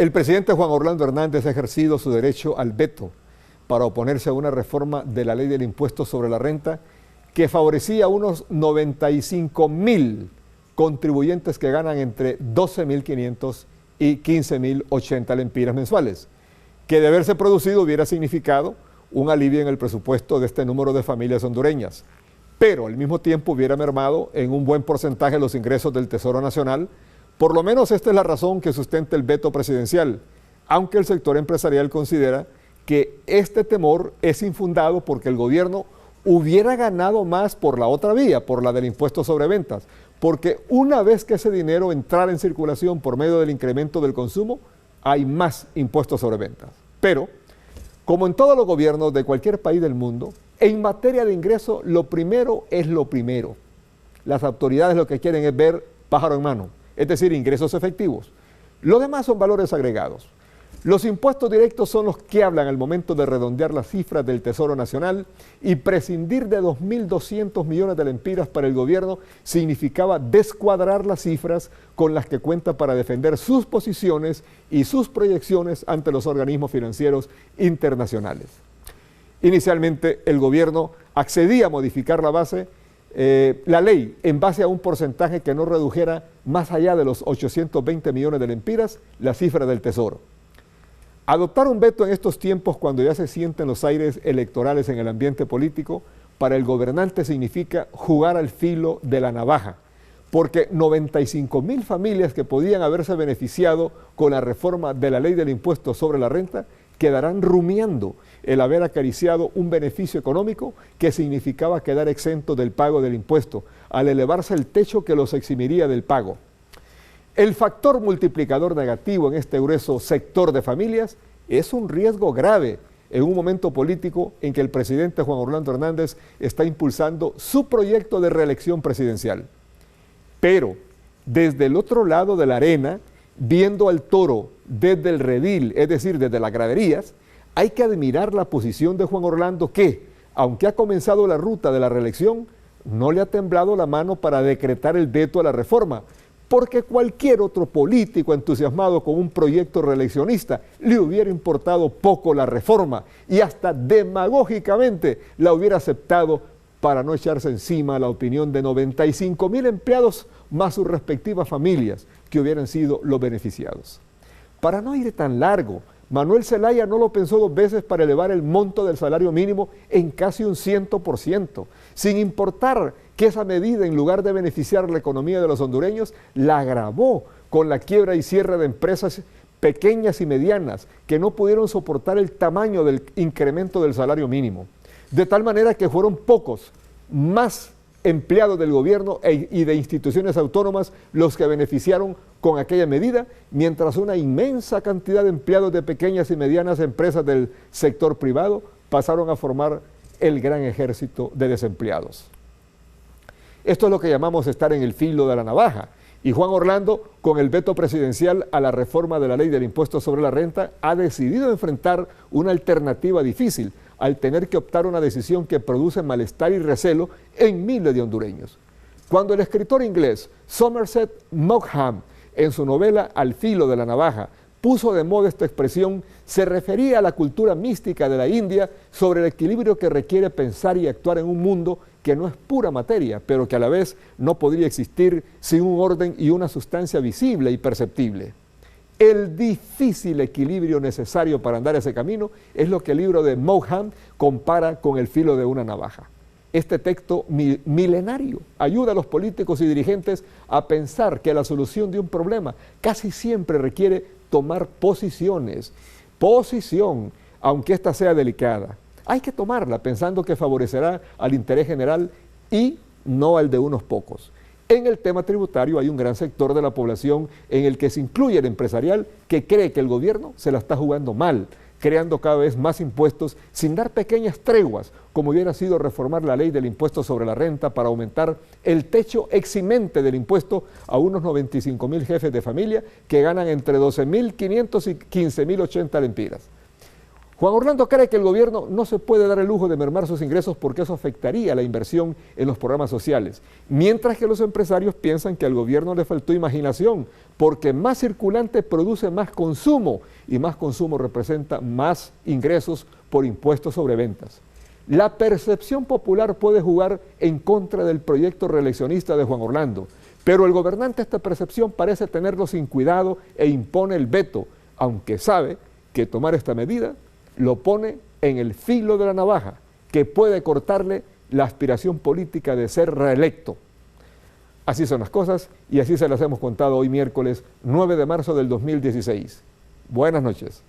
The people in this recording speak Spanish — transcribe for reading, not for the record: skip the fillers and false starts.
El presidente Juan Orlando Hernández ha ejercido su derecho al veto para oponerse a una reforma de la ley del impuesto sobre la renta que favorecía a unos 95.000 contribuyentes que ganan entre 12.500 y 15.080 lempiras mensuales, que de haberse producido hubiera significado un alivio en el presupuesto de este número de familias hondureñas, pero al mismo tiempo hubiera mermado en un buen porcentaje los ingresos del Tesoro Nacional. Por lo menos esta es la razón que sustenta el veto presidencial, aunque el sector empresarial considera que este temor es infundado porque el gobierno hubiera ganado más por la otra vía, por la del impuesto sobre ventas, porque una vez que ese dinero entrara en circulación por medio del incremento del consumo, hay más impuestos sobre ventas. Pero, como en todos los gobiernos de cualquier país del mundo, en materia de ingreso, lo primero es lo primero. Las autoridades lo que quieren es ver pájaro en mano, es decir, ingresos efectivos. Lo demás son valores agregados. Los impuestos directos son los que hablan al momento de redondear las cifras del Tesoro Nacional, y prescindir de 2.200 millones de lempiras para el gobierno significaba descuadrar las cifras con las que cuenta para defender sus posiciones y sus proyecciones ante los organismos financieros internacionales. Inicialmente el gobierno accedía a modificar la ley en base a un porcentaje que no redujera más allá de los 820 millones de lempiras la cifra del Tesoro. Adoptar un veto en estos tiempos, cuando ya se sienten los aires electorales en el ambiente político, para el gobernante significa jugar al filo de la navaja, porque 95.000 familias que podían haberse beneficiado con la reforma de la ley del impuesto sobre la renta quedarán rumiando el haber acariciado un beneficio económico que significaba quedar exento del pago del impuesto, al elevarse el techo que los eximiría del pago. El factor multiplicador negativo en este grueso sector de familias es un riesgo grave en un momento político en que el presidente Juan Orlando Hernández está impulsando su proyecto de reelección presidencial. Pero desde el otro lado de la arena, viendo al toro desde el redil, es decir, desde las graderías, hay que admirar la posición de Juan Orlando que, aunque ha comenzado la ruta de la reelección, no le ha temblado la mano para decretar el veto a la reforma, porque cualquier otro político entusiasmado con un proyecto reeleccionista le hubiera importado poco la reforma y hasta demagógicamente la hubiera aceptado para no echarse encima la opinión de 95.000 empleados más sus respectivas familias que hubieran sido los beneficiados. Para no ir tan largo, Manuel Zelaya no lo pensó dos veces para elevar el monto del salario mínimo en casi un 100%, sin importar que esa medida, en lugar de beneficiar la economía de los hondureños, la agravó con la quiebra y cierre de empresas pequeñas y medianas que no pudieron soportar el tamaño del incremento del salario mínimo. De tal manera que fueron pocos, más empleados del gobierno y de instituciones autónomas los que beneficiaron con aquella medida, mientras una inmensa cantidad de empleados de pequeñas y medianas empresas del sector privado pasaron a formar el gran ejército de desempleados. Esto es lo que llamamos estar en el filo de la navaja, y Juan Orlando, con el veto presidencial a la reforma de la ley del impuesto sobre la renta, ha decidido enfrentar una alternativa difícil al tener que optar una decisión que produce malestar y recelo en miles de hondureños. Cuando el escritor inglés Somerset Maugham, en su novela Al filo de la navaja, puso de moda esta expresión, se refería a la cultura mística de la India sobre el equilibrio que requiere pensar y actuar en un mundo que no es pura materia, pero que a la vez no podría existir sin un orden y una sustancia visible y perceptible. El difícil equilibrio necesario para andar ese camino es lo que el libro de Maugham compara con el filo de una navaja. Este texto milenario ayuda a los políticos y dirigentes a pensar que la solución de un problema casi siempre requiere tomar posición, aunque ésta sea delicada. Hay que tomarla pensando que favorecerá al interés general y no al de unos pocos. En el tema tributario hay un gran sector de la población, en el que se incluye el empresarial, que cree que el gobierno se la está jugando mal, creando cada vez más impuestos sin dar pequeñas treguas, como hubiera sido reformar la ley del impuesto sobre la renta para aumentar el techo eximente del impuesto a unos 95.000 jefes de familia que ganan entre 12.500 y 15.080 lempiras. Juan Orlando cree que el gobierno no se puede dar el lujo de mermar sus ingresos porque eso afectaría la inversión en los programas sociales, mientras que los empresarios piensan que al gobierno le faltó imaginación, porque más circulante produce más consumo y más consumo representa más ingresos por impuestos sobre ventas. La percepción popular puede jugar en contra del proyecto reeleccionista de Juan Orlando, pero el gobernante esta percepción parece tenerlo sin cuidado e impone el veto, aunque sabe que tomar esta medida lo pone en el filo de la navaja, que puede cortarle la aspiración política de ser reelecto. Así son las cosas y así se las hemos contado hoy miércoles 9 de marzo del 2016. Buenas noches.